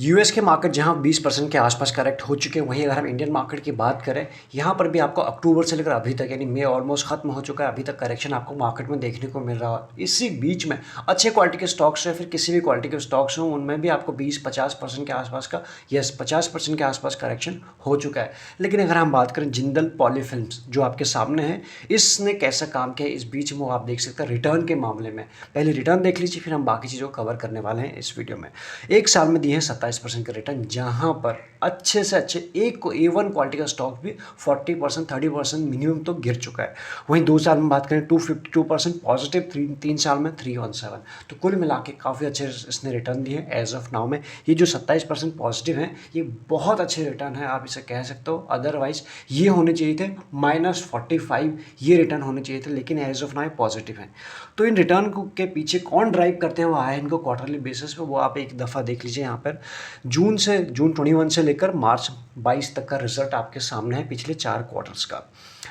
US के market जहां 20% के आसपास करेक्ट हो चुके हैं, वहीं अगर हम इंडियन मार्केट की बात करें, यहां पर भी आपको अक्टूबर से लेकर अभी तक यानी मई ऑलमोस्ट खत्म हो चुका है, अभी तक करेक्शन आपको मार्केट में देखने को मिल रहा है। इसी बीच में अच्छे क्वालिटी के स्टॉक्स हैं, फिर किसी भी क्वालिटी के स्टॉक्स हों, उनमें भी आपको 20-50% के आसपास का 50% के आसपास करेक्शन हो चुका है। लेकिन अगर हम बात करें जिंदल पॉलीफिल्म्स जो आपके सामने है, इसने कैसा काम किया इस बीच में वो आप देख सकते हैं। रिटर्न के मामले में पहले रिटर्न देख लीजिए, फिर हम बाकी चीज़ों को कवर करने वाले हैं इस वीडियो में। एक साल में दिए हैं 27% का रिटर्न, जहां पर अच्छे से अच्छे एक को A1 क्वालिटी का स्टॉक भी 40% 30% मिनिमम तो गिर चुका है। वहीं 2 साल में बात करें 252% पॉजिटिव, 3 साल में 317। तो कुल मिला के काफ़ी अच्छे इसने रिटर्न दिए एज ऑफ नाउ में। ये जो 27% पॉजिटिव है, ये बहुत अच्छे रिटर्न है, आप इसे कह सकते हो। अदरवाइज ये होने चाहिए थे -45, ये रिटर्न होने चाहिए थे, लेकिन एज ऑफ नाउ पॉजिटिव है। तो इन रिटर्न के पीछे कौन ड्राइव करते हुए आया है इनको क्वार्टरली बेसिस पे, वो आप एक दफ़ा देख लीजिए। यहाँ पर जून 21 से लेकर मार्च 22 तक का रिजल्ट आपके सामने है पिछले 4 क्वार्टर्स का।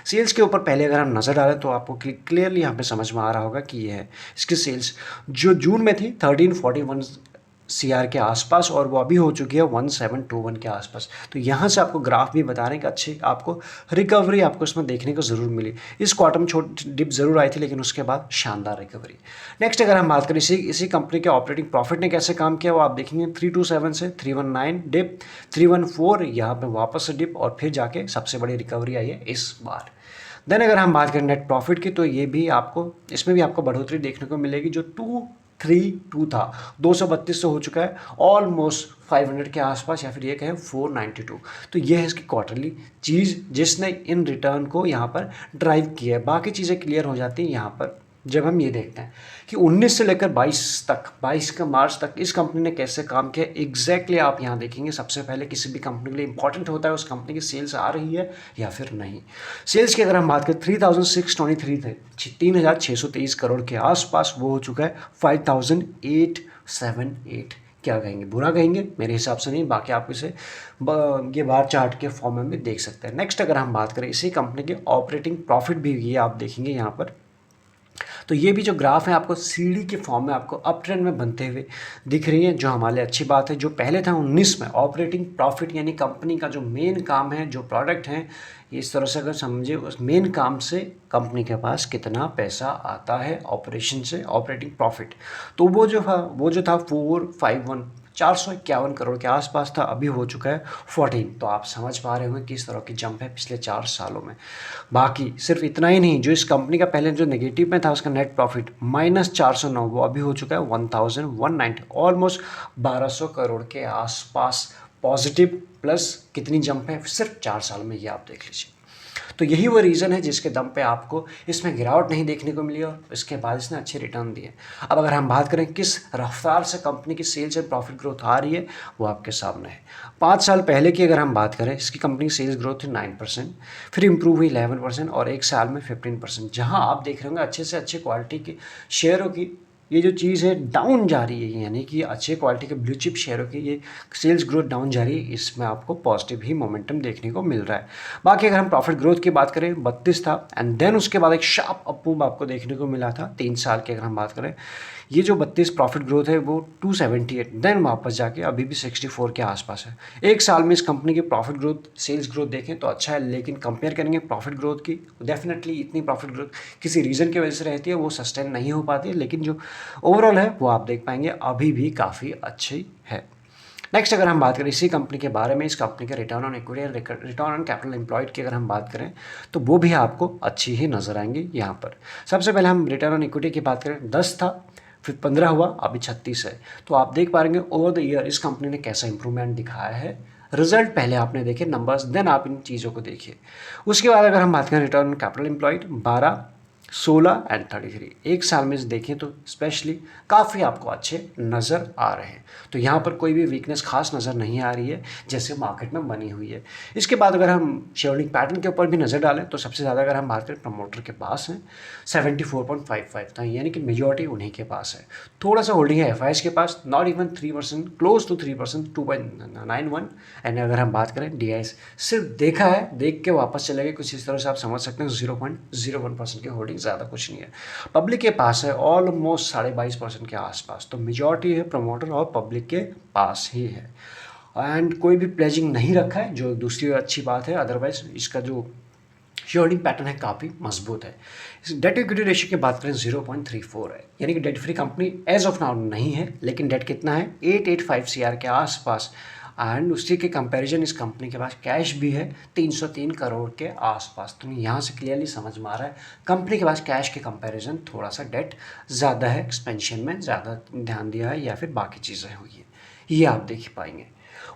सेल्स के ऊपर पहले अगर हम नज़र डालें तो आपको क्लियरली यहाँ पे समझ में आ रहा होगा कि ये है इसकी सेल्स जो जून में थी 1341 CR के आसपास, और वो अभी हो चुकी है 1721 के आसपास। तो यहाँ से आपको ग्राफ भी बता रहे हैं कि अच्छी आपको रिकवरी आपको इसमें देखने को ज़रूर मिली। इस क्वार्टर में छोटी डिप ज़रूर आई थी, लेकिन उसके बाद शानदार रिकवरी। नेक्स्ट अगर हम बात करें इसी कंपनी के ऑपरेटिंग प्रॉफिट ने कैसे काम किया, वो आप देखेंगे 327 से 319 डिप, 314 यहाँ पे वापस से डिप, और फिर जाके सबसे बड़ी रिकवरी आई है इस बार। देन अगर हम बात करें नेट प्रॉफिट की, तो ये भी आपको इसमें भी आपको बढ़ोतरी देखने को मिलेगी। जो 232 था 232 से हो चुका है ऑलमोस्ट 500 के आसपास, या फिर ये कहें 492। तो ये है इसकी क्वार्टरली चीज़ जिसने इन रिटर्न को यहाँ पर ड्राइव किया है। बाकी चीज़ें क्लियर हो जाती हैं यहाँ पर जब हम ये देखते हैं कि 19 से लेकर 22 तक, 22 का मार्च तक इस कंपनी ने कैसे काम किया एग्जैक्टली आप यहाँ देखेंगे। सबसे पहले किसी भी कंपनी के लिए इंपॉर्टेंट होता है उस कंपनी की सेल्स आ रही है या फिर नहीं। सेल्स की अगर हम बात करें 3623 थे, 3623 करोड़ के आसपास, वो हो चुका है 5878। क्या कहेंगे, बुरा कहेंगे? मेरे हिसाब से नहीं, बाकी आप इसे ये बार चार्ट के फॉर्म में भी देख सकते हैं। नेक्स्ट अगर हम बात करें इसी कंपनी के ऑपरेटिंग प्रॉफिट भी, ये आप देखेंगे यहाँ पर, तो ये भी जो ग्राफ है आपको सीढ़ी के फॉर्म में आपको अप ट्रेंड में बनते हुए दिख रही है, जो हमारे लिए अच्छी बात है। जो पहले था 19 में ऑपरेटिंग प्रॉफिट, यानी कंपनी का जो मेन काम है, जो प्रोडक्ट है, इस तरह से अगर समझे, उस मेन काम से कंपनी के पास कितना पैसा आता है ऑपरेशन से, ऑपरेटिंग प्रॉफिट, तो वो जो था 451 करोड़ के आसपास था, अभी हो चुका है 14। तो आप समझ पा रहे होंगे किस तरह की जंप है पिछले 4 सालों में। बाकी सिर्फ इतना ही नहीं, जो इस कंपनी का पहले जो नेगेटिव में था उसका नेट प्रॉफिट -409, वो अभी हो चुका है 1190, ऑलमोस्ट 1200 करोड़ के आसपास पॉजिटिव। प्लस कितनी जंप है सिर्फ 4 साल में, ये आप देख लीजिए। तो यही वो रीज़न है जिसके दम पे आपको इसमें गिरावट नहीं देखने को मिली, और इसके बाद इसने अच्छे रिटर्न दिए। अब अगर हम बात करें किस रफ्तार से कंपनी की सेल्स एंड प्रॉफिट ग्रोथ आ रही है, वो आपके सामने है। 5 साल पहले की अगर हम बात करें, इसकी कंपनी की सेल्स ग्रोथ थी 9%, फिर इंप्रूव हुई 11%, और एक साल में 15%। जहाँ आप देख रहे होंगे अच्छे से अच्छे क्वालिटी के शेयरों की ये जो चीज़ है डाउन जा रही है, यानी कि अच्छे क्वालिटी के ब्लू चिप शेयरों की ये सेल्स ग्रोथ डाउन जा रही है, इसमें आपको पॉजिटिव ही मोमेंटम देखने को मिल रहा है। बाकी अगर हम प्रॉफिट ग्रोथ की बात करें 32 था, एंड देन उसके बाद एक शार्प अप मूव आपको देखने को मिला था 3 साल की अगर हम बात करें। ये जो 32 प्रॉफिट ग्रोथ है वो 278, देन वापस जाके अभी भी 64 के आसपास है। एक साल में इस कंपनी की प्रॉफिट ग्रोथ, सेल्स ग्रोथ देखें तो अच्छा है, लेकिन कंपेयर करेंगे प्रॉफिट ग्रोथ की, डेफिनेटली इतनी प्रॉफिट ग्रोथ किसी रीज़न की वजह से रहती है, वो सस्टेन नहीं हो पाती है, लेकिन जो ओवरऑल है वो आप देख पाएंगे अभी भी काफ़ी अच्छी है। नेक्स्ट अगर हम बात करें इसी कंपनी के बारे में, इस कंपनी के return on equity, return on capital employed की अगर हम बात करें, तो वो भी आपको अच्छी ही नजर आएंगी यहाँ पर। सबसे पहले हम रिटर्न ऑन इक्विटी की बात करें, 10 था, फिर 15 हुआ, अभी 36 है। तो आप देख पा रहे ओवर द ईयर इस कंपनी ने कैसा इंप्रूवमेंट दिखाया है। रिजल्ट पहले आपने देखे, नंबर्स, देन आप इन चीज़ों को देखिए। उसके बाद अगर हम बात करें return on capital employed, 12, 16 and 33, एक साल में देखें तो स्पेशली काफ़ी आपको अच्छे नज़र आ रहे हैं। तो यहाँ पर कोई भी वीकनेस खास नज़र नहीं आ रही है जैसे मार्केट में बनी हुई है। इसके बाद अगर हम शेयर होल्डिंग पैटर्न के ऊपर भी नज़र डालें तो सबसे ज़्यादा अगर हम बात करें प्रमोटर के पास हैं 74.55 था, यानी कि मेजॉरिटी उन्हीं के पास है। थोड़ा सा होल्डिंग है एफ के पास, not even 3%, close to 3%, 2.91। And अगर हम बात करें डी सिर्फ देखा है, देख के वापस चले गए, कुछ इस तरह से आप समझ सकते हैं 0.01% की होल्डिंग ज़्यादा कुछ नहीं है। पब्लिक के पास है ऑलमोस्ट 22.5% के आसपास, तो मेजॉरिटी है प्रमोटर और पब्लिक के पास ही है। एंड कोई भी प्लेजिंग नहीं रखा है, जो दूसरी अच्छी बात है। अदरवाइज इसका जो शेयरिंग पैटर्न है काफ़ी मजबूत है। डेट इक्विटी रेशियो की बात करें 0.34 है, यानी कि debt free company as of now नहीं है, लेकिन डेट कितना है 885 CR के आसपास। एंड उसी के कंपैरिजन इस कंपनी के पास कैश भी है 303 करोड़ के आसपास। तो यहाँ से क्लियरली समझ में आ रहा है कंपनी के पास कैश के कंपैरिजन थोड़ा सा डेट ज़्यादा है, एक्सपेंशन में ज़्यादा ध्यान दिया है या फिर बाकी चीज़ें हुई है, ये आप देख पाएंगे।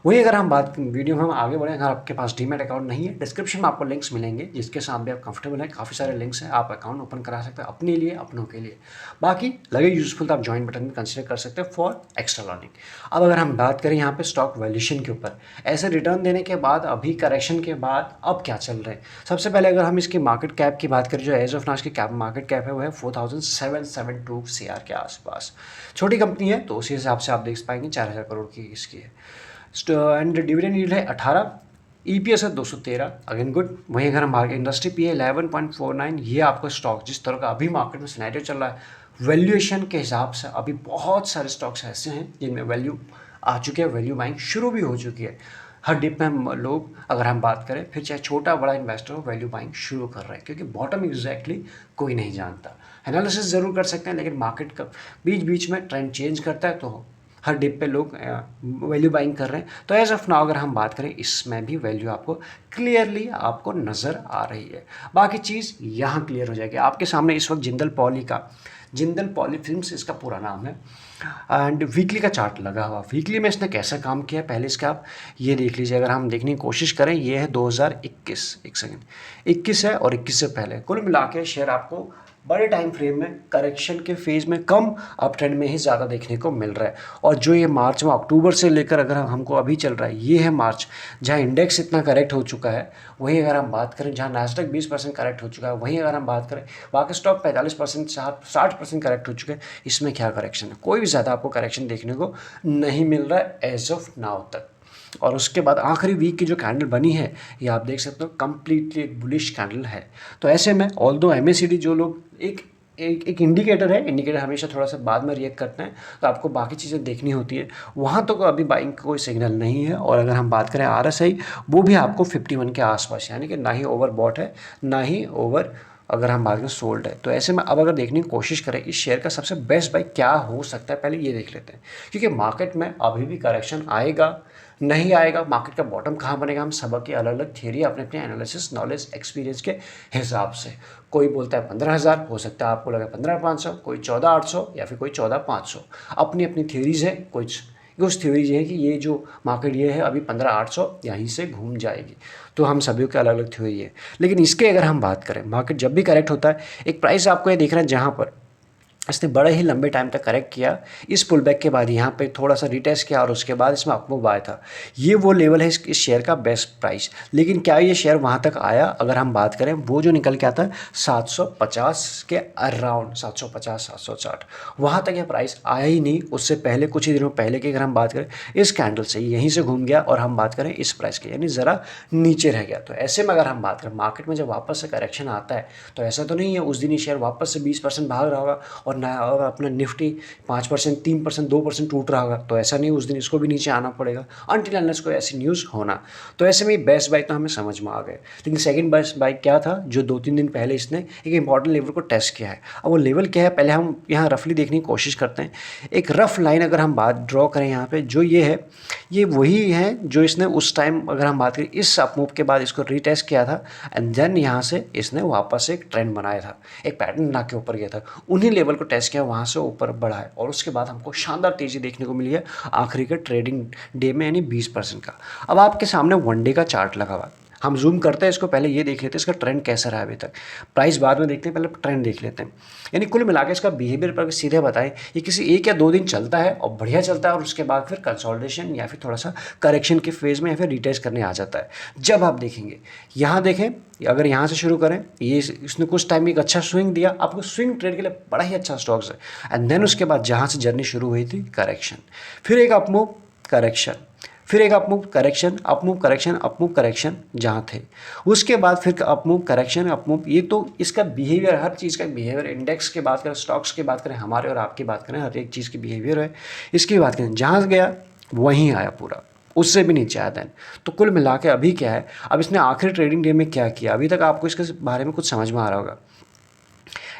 वही अगर हम बात वीडियो में हम आगे बढ़े, अगर आपके पास डीमैट अकाउंट नहीं है, डिस्क्रिप्शन में आपको लिंक्स मिलेंगे जिसके साथ भी आप कंफर्टेबल हैं। काफ़ी सारे लिंक्स हैं, आप अकाउंट ओपन करा सकते हैं अपने लिए, अपनों के लिए। बाकी लगे यूजफुल तो आप ज्वाइन बटन में कंसिडर कर सकते हैं फॉर एक्स्ट्रा लर्निंग। अब अगर हम बात करें यहाँ पे स्टॉक वैल्यूएशन के ऊपर, ऐसे रिटर्न देने के बाद अभी करेक्शन के बाद अब क्या चल रहे हैं। सबसे पहले अगर हम इसकी मार्केट कैप की बात करें, जो एज ऑफ नाउ की मार्केट कैप है वो है 4772 CR के आसपास। छोटी कंपनी है तो उसी हिसाब से आप देख पाएंगे 4000 करोड़ की इसकी है। एंड डिविडेंड यील्ड है 18, EPS है 213, अगेन गुड। वहीं अगर हम मार्केट इंडस्ट्री पी है 11.49, ये आपका स्टॉक जिस तरह का अभी मार्केट में सिनेरियो चल रहा है वैल्यूएशन के हिसाब से, अभी बहुत सारे स्टॉक्स ऐसे हैं जिनमें वैल्यू आ चुके हैं, वैल्यू बाइंग शुरू भी हो चुकी है। हर डिप में लोग, अगर हम बात करें, फिर चाहे छोटा बड़ा इन्वेस्टर हो, वैल्यू बाइंग शुरू कर रहे हैं, क्योंकि बॉटम एग्जैक्टली कोई नहीं जानता। एनालिसिस ज़रूर कर सकते हैं, लेकिन मार्केट का बीच बीच में ट्रेंड चेंज करता है, तो हर डिप पे लोग वैल्यू बाइंग कर रहे हैं। तो एज ऑफ नाउ अगर हम बात करें, इसमें भी वैल्यू आपको क्लियरली आपको नज़र आ रही है। बाकी चीज़ यहाँ क्लियर हो जाएगी आपके सामने। इस वक्त जिंदल पॉली फिल्म्स इसका पूरा नाम है, एंड वीकली का चार्ट लगा हुआ। वीकली में इसने कैसा काम किया है पहले इसका आप ये देख लीजिए। अगर हम देखने की कोशिश करें, ये है 2021, एक सेकेंड, 21 है और 21 से पहले कुल मिला के शेयर आपको बड़े टाइम फ्रेम में करेक्शन के फेज़ में कम अप ट्रेंड में ही ज़्यादा देखने को मिल रहा है। और जो ये मार्च में अक्टूबर से लेकर अगर हमको अभी चल रहा है, ये है मार्च, जहाँ इंडेक्स इतना करेक्ट हो चुका है। वहीं अगर हम बात करें जहाँ नैस्डैक 20% करेक्ट हो चुका है, वहीं अगर हम बात करें बाकी स्टॉक 45%, 60% करेक्ट हो चुके हैं। इसमें क्या करेक्शन है? कोई भी ज़्यादा आपको करेक्शन देखने को नहीं मिल रहा है एज ऑफ नाउ तक। और उसके बाद आखिरी वीक की जो कैंडल बनी है, ये आप देख सकते हो कंप्लीटली एक बुलिश कैंडल है। तो ऐसे में ऑल्दो MACD जो लोग एक इंडिकेटर है, इंडिकेटर हमेशा थोड़ा सा बाद में रिएक्ट करते हैं, तो आपको बाकी चीज़ें देखनी होती है। वहाँ तो अभी बाइंग का कोई सिग्नल नहीं है। और अगर हम बात करें RSI, वो भी आपको 51 के आसपास, यानी कि ना ही ओवर बॉट है ना ही ओवर, अगर हम बात करें, सोल्ड है। तो ऐसे में अब अगर देखने की कोशिश करें इस शेयर का सबसे बेस्ट बाई क्या हो सकता है, पहले ये देख लेते हैं। क्योंकि मार्केट में अभी भी करेक्शन आएगा नहीं आएगा, मार्केट का बॉटम कहाँ बनेगा, हम सबकी अलग अलग थियरी, अपने अपने एनालिसिस, नॉलेज, एक्सपीरियंस के हिसाब से। कोई बोलता है 15,000, हो सकता है आपको लगे 15,500, कोई 14,800 या फिर कोई 14,500। अपनी अपनी थियरीज़ है। कुछ थ्योरीज है कि ये जो मार्केट ये है अभी 15,800 यहीं से घूम जाएगी। तो हम सभी के अलग अलग थ्योरी है। लेकिन इसके अगर हम बात करें, मार्केट जब भी करेक्ट होता है, एक प्राइस आपको ये दिख रहा है जहाँ पर इसने बड़े ही लंबे टाइम तक करेक्ट किया। इस पुल बैक के बाद यहाँ पे थोड़ा सा रिटेस्ट किया और उसके बाद इसमें अपमूव आया था। ये वो लेवल है इस शेयर का बेस्ट प्राइस। लेकिन क्या ये शेयर वहाँ तक आया? अगर हम बात करें, वो जो निकल के आता है 750 के अराउंड, 750 760, वहाँ तक ये प्राइस आया ही नहीं। उससे पहले कुछ ही दिनों पहले की अगर हम बात करें, इस कैंडल से यहीं से घूम गया और हम बात करें इस प्राइस की, यानी ज़रा नीचे रह गया। तो ऐसे में अगर हम बात करें, मार्केट में जब वापस से करेक्शन आता है, तो ऐसा तो नहीं है उस दिन ही शेयर वापस से 20% भाग रहा होगा और अपना निफ्टी 5%, 3%, 2% टूट रहा होगा। तो ऐसा नहीं, उस दिन इसको भी नीचे आना पड़ेगा अनटिल अनलेस कोई ऐसी न्यूज़ होना। तो ऐसे में बेस्ट बाई तो हमें समझ में आ गए। लेकिन सेकंड बेस्ट बाई क्या था, जो 2-3 दिन पहले इसने एक इंपॉर्टेंट लेवल को टेस्ट किया है। अब वो लेवल क्या है, पहले हम यहाँ रफली देखने की कोशिश करते हैं। एक रफ लाइन अगर हम बात ड्रॉ करें यहाँ पर, जो ये है, ये वही है जो इसने उस टाइम, अगर हम बात करें, इस अपमूव के बाद इसको रीटेस्ट किया था एंड देन यहाँ से इसने वापस एक ट्रेंड बनाया था, एक पैटर्न बना के ऊपर गया था। उन्हीं लेवल को टेस्ट किया, वहाँ से ऊपर बढ़ा है और उसके बाद हमको शानदार तेज़ी देखने को मिली है आखिरी के ट्रेडिंग डे में, यानी 20% का। अब आपके सामने वन डे का चार्ट लगा हुआ, हम जूम करते हैं इसको, पहले ये देख लेते हैं इसका ट्रेंड कैसा रहा अभी तक। प्राइस बाद में देखते हैं, पहले ट्रेंड देख लेते हैं। यानी कुल मिलाकर इसका बिहेवियर पर सीधे बताएं, ये किसी 1 या 2 दिन चलता है और बढ़िया चलता है और उसके बाद फिर कंसोलिडेशन या फिर थोड़ा सा करेक्शन के फेज़ में या फिर रिटेस्ट करने आ जाता है। जब आप देखेंगे, यहाँ देखें, अगर यहाँ से शुरू करें, ये इसने कुछ टाइम एक अच्छा स्विंग दिया, आपको स्विंग ट्रेड के लिए बड़ा ही अच्छा स्टॉक्स है। एंड देन उसके बाद जहाँ से जर्नी शुरू हुई थी, करेक्शन, फिर एक अपमूव, करेक्शन, फिर एक up move correction, up move correction, up move correction जहाँ थे, उसके बाद फिर up move correction, up move. ये तो इसका बिहेवियर, हर चीज़ का बिहेवियर, इंडेक्स की बात करें, स्टॉक्स की बात करें, हमारे और आपकी बात करें, हर एक चीज़ की बिहेवियर है। इसकी बात करें, जहाँ गया वहीं आया पूरा, उससे भी नीचे आया देन। तो कुल मिला के अभी क्या है, अब इसने आखिरी ट्रेडिंग डे में क्या किया, अभी तक आपको इसके बारे में कुछ समझ में आ रहा होगा।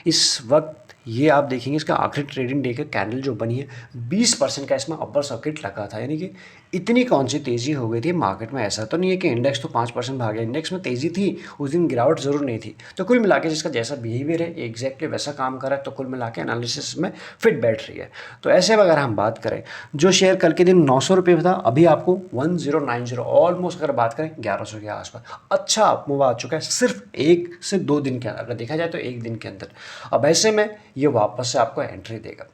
इस वक्त ये आप देखेंगे इसका आखिरी ट्रेडिंग डे का कैंडल जो बनी है 20% का इसमें अपर सर्किट लगा था, यानी कि इतनी कौन सी तेज़ी हो गई थी मार्केट में। ऐसा तो नहीं है कि इंडेक्स तो 5% भाग गया, इंडेक्स में तेज़ी थी, उस दिन गिरावट ज़रूर नहीं थी। तो कुल मिला के जिसका जैसा बिहेवियर है एग्जैक्टली वैसा काम कर रहा है, तो कुल मिला के एनालिसिस में फिट बैठ रही है। तो ऐसे में अगर हम बात करें, जो शेयर कल के दिन 900 रुपये था, अभी आपको 1090, ऑलमोस्ट अगर बात करें 1100 के आसपास अच्छा मूव आ चुका है सिर्फ 1 से 2 दिन के अंदर, अगर देखा जाए तो 1 दिन के अंदर। अब ऐसे में ये वापस से आपको एंट्री देगा।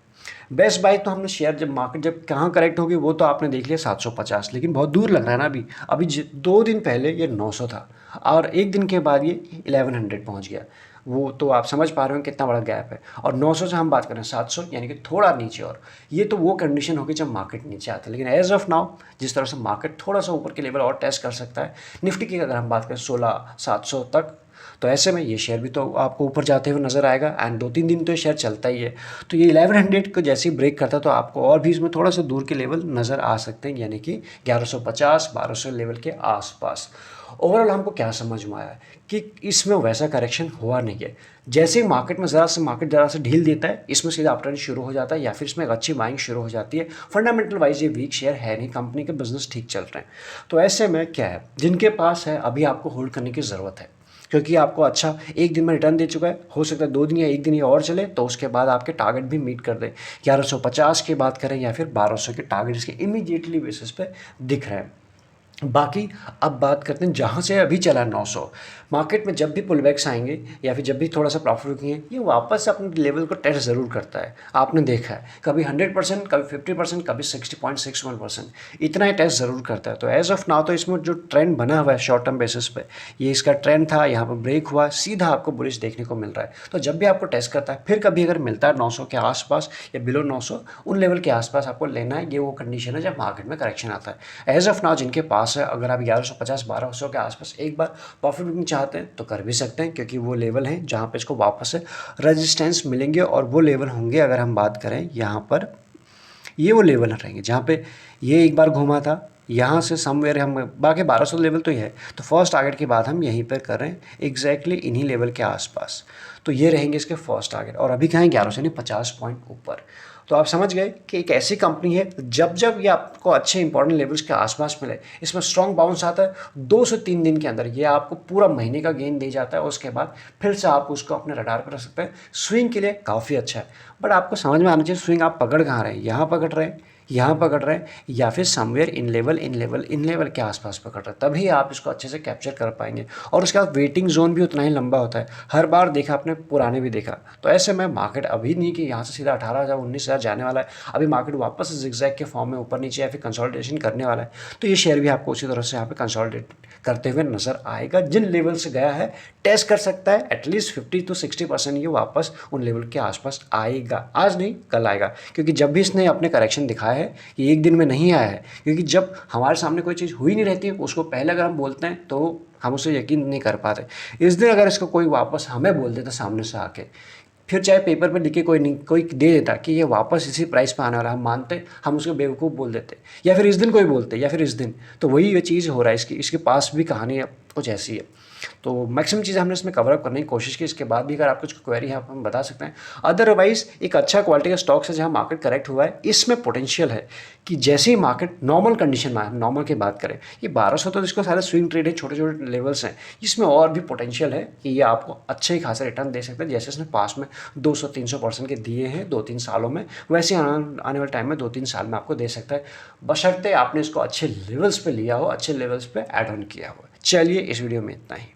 बेस्ट बाय तो हमने शेयर जब मार्केट जब कहाँ करेक्ट होगी वो तो आपने देख लिया 750, लेकिन बहुत दूर लग रहा है ना अभी। अभी 2 दिन पहले ये 900 था और 1 दिन के बाद ये 1100 पहुंच गया। वो तो आप समझ पा रहे हो कितना बड़ा गैप है। और 900 से हम बात करें 700, यानी कि थोड़ा नीचे। और ये तो वो कंडीशन होगी जब मार्केट नीचे आता है, लेकिन एज ऑफ नाउ जिस तरह से मार्केट थोड़ा सा ऊपर के लेवल और टेस्ट कर सकता है, निफ्टी की अगर हम बात करें 16,700 तक, तो ऐसे में ये शेयर भी तो आपको ऊपर जाते हुए नज़र आएगा। एंड 2-3 दिन तो ये शेयर चलता ही है। तो ये 1100 को जैसे ही ब्रेक करता है तो आपको और भी इसमें थोड़ा सा दूर के लेवल नज़र आ सकते हैं, यानी कि 1150-1200 लेवल के आसपास। ओवरऑल हमको क्या समझ में आया कि इसमें वैसा करेक्शन हुआ नहीं है। जैसे ही मार्केट ज़रा सा ढील देता है, इसमें सीधा अपट्रेंड शुरू हो जाता है या फिर इसमें एक अच्छी बाइंग शुरू हो जाती है। फंडामेंटल वाइज ये वीक शेयर है नहीं, कंपनी के बिजनेस ठीक चल रहे हैं। तो ऐसे में क्या है, जिनके पास है अभी आपको होल्ड करने की ज़रूरत है, क्योंकि आपको अच्छा 1 दिन में रिटर्न दे चुका है। हो सकता है 2 दिन या 1 दिन ये और चले तो उसके बाद आपके टारगेट भी मीट कर दे। 1150 की बात करें या फिर 1200 के टारगेट इसके इमीडिएटली बेसिस पे दिख रहे हैं। बाकी अब बात करते हैं जहाँ से अभी चला 900, मार्केट में जब भी पुल बैक्स आएंगे या फिर जब भी थोड़ा सा प्रॉफिट रुकेंगे, ये वापस अपने लेवल को टेस्ट ज़रूर करता है। आपने देखा है कभी 100%, कभी 50%, कभी 60.61%, इतना ही टेस्ट ज़रूर करता है। तो एज ऑफ नाउ तो इसमें जो ट्रेंड बना हुआ है शॉर्ट टर्म बेसिस पे, ये इसका ट्रेंड था, यहाँ पर ब्रेक हुआ, सीधा आपको बुलिश देखने को मिल रहा है। तो जब भी आपको टेस्ट करता है, फिर कभी अगर मिलता है 900 के आसपास या बिलो 900, उन लेवल के आसपास आपको लेना है। ये वो कंडीशन है जब मार्केट में करेक्शन आता है। एज ऑफ नाउ जिनके पास है, अगर आप 1150-1200 के आसपास एक बार प्रॉफिट बुकिंग चाहते हैं तो कर भी सकते हैं, क्योंकि वो लेवल हैं जहाँ पे इसको वापस से रेजिस्टेंस मिलेंगे। और वो लेवल होंगे, अगर हम बात करें यहाँ पर, ये वो लेवल रहेंगे जहाँ पे ये एक बार घूमा था, यहाँ से समवेयर हम बाकी 1200 लेवल तो ही है। तो फर्स्ट टारगेट के बाद हम यहीं पर कर रहे हैं एग्जैक्टली इन्हीं लेवल के आसपास। तो ये रहेंगे इसके फर्स्ट टारगेट। और अभी कहाँ है 1100 नहीं 50 पॉइंट ऊपर। तो आप समझ गए कि एक ऐसी कंपनी है जब जब ये आपको अच्छे इंपॉर्टेंट लेवल्स के आसपास मिले, इसमें स्ट्रॉन्ग बाउंस आता है 2 से 3 दिन के अंदर, ये आपको पूरा महीने का गेन दे जाता है। उसके बाद फिर से आप उसको अपने रडार पर रख सकते हैं। स्विंग के लिए काफ़ी अच्छा है, बट आपको समझ में आना चाहिए स्विंग आप पकड़ कहाँ रहे हैं, यहाँ पकड़ रहे हैं, यहाँ पकड़ रहे हैं, या फिर समवेयर इन लेवल के आसपास पकड़ रहे हैं, तभी आप इसको अच्छे से कैप्चर कर पाएंगे। और उसके बाद वेटिंग जोन भी उतना ही लंबा होता है, हर बार देखा आपने, पुराने भी देखा। तो ऐसे में मार्केट अभी नहीं कि यहाँ से सीधा 18,000 19,000 जाने वाला है, अभी मार्केट वापस जिगजैग के फॉर्म में ऊपर नीचे या फिर कंसोलिडेशन करने वाला है। तो ये शेयर भी आपको उसी तरह से यहाँ पे कंसोलिडेट करते हुए नजर आएगा। जिन लेवल से गया है टेस्ट कर सकता है, एटलीस्ट 50 to 60% ये वापस उन लेवल के आसपास आएगा। आज नहीं कल आएगा, क्योंकि जब भी इसने अपने करेक्शन दिखाया है ये एक दिन में नहीं आया है। क्योंकि जब हमारे सामने कोई चीज़ हुई नहीं रहती उसको पहले अगर हम बोलते हैं तो हम उसे यकीन नहीं कर पाते। इस दिन अगर इसको कोई वापस हमें बोल देता सामने से आके, फिर चाहे पेपर पर लिख के कोई दे देता कि ये वापस इसी प्राइस पे आने वाला, हम मानते, हम उसको बेवकूफ़ बोल देते। या फिर इस दिन कोई बोलते, या फिर इस दिन, तो वही ये चीज़ हो रहा है। इसके पास भी कहानी कुछ ऐसी है। तो मैक्सिमम चीज़ें हमने इसमें कवर अप करने की कोशिश की। इसके बाद भी अगर आपको कुछ क्वेरी है आप हम बता सकते हैं। अदरवाइज एक अच्छा क्वालिटी का स्टॉक है जहाँ मार्केट करेक्ट हुआ है, इसमें पोटेंशियल है कि जैसे ही मार्केट नॉर्मल कंडीशन में, नॉर्मल की बात करें, ये 1200 तो इसको सारे स्विंग ट्रेड है, छोटे छोटे लेवल्स हैं, इसमें और भी पोटेंशियल है कि ये आपको अच्छे ही खासे रिटर्न दे सकते हैं। जैसे इसने पास में 200-300% के दिए हैं 2-3 सालों में, वैसे आने वाले टाइम में 2-3 साल में आपको दे सकता है, बशर्ते आपने इसको अच्छे लेवल्स पे लिया हो, अच्छे लेवल्स पे ऐड ऑन किया हो। चलिए इस वीडियो में इतना ही।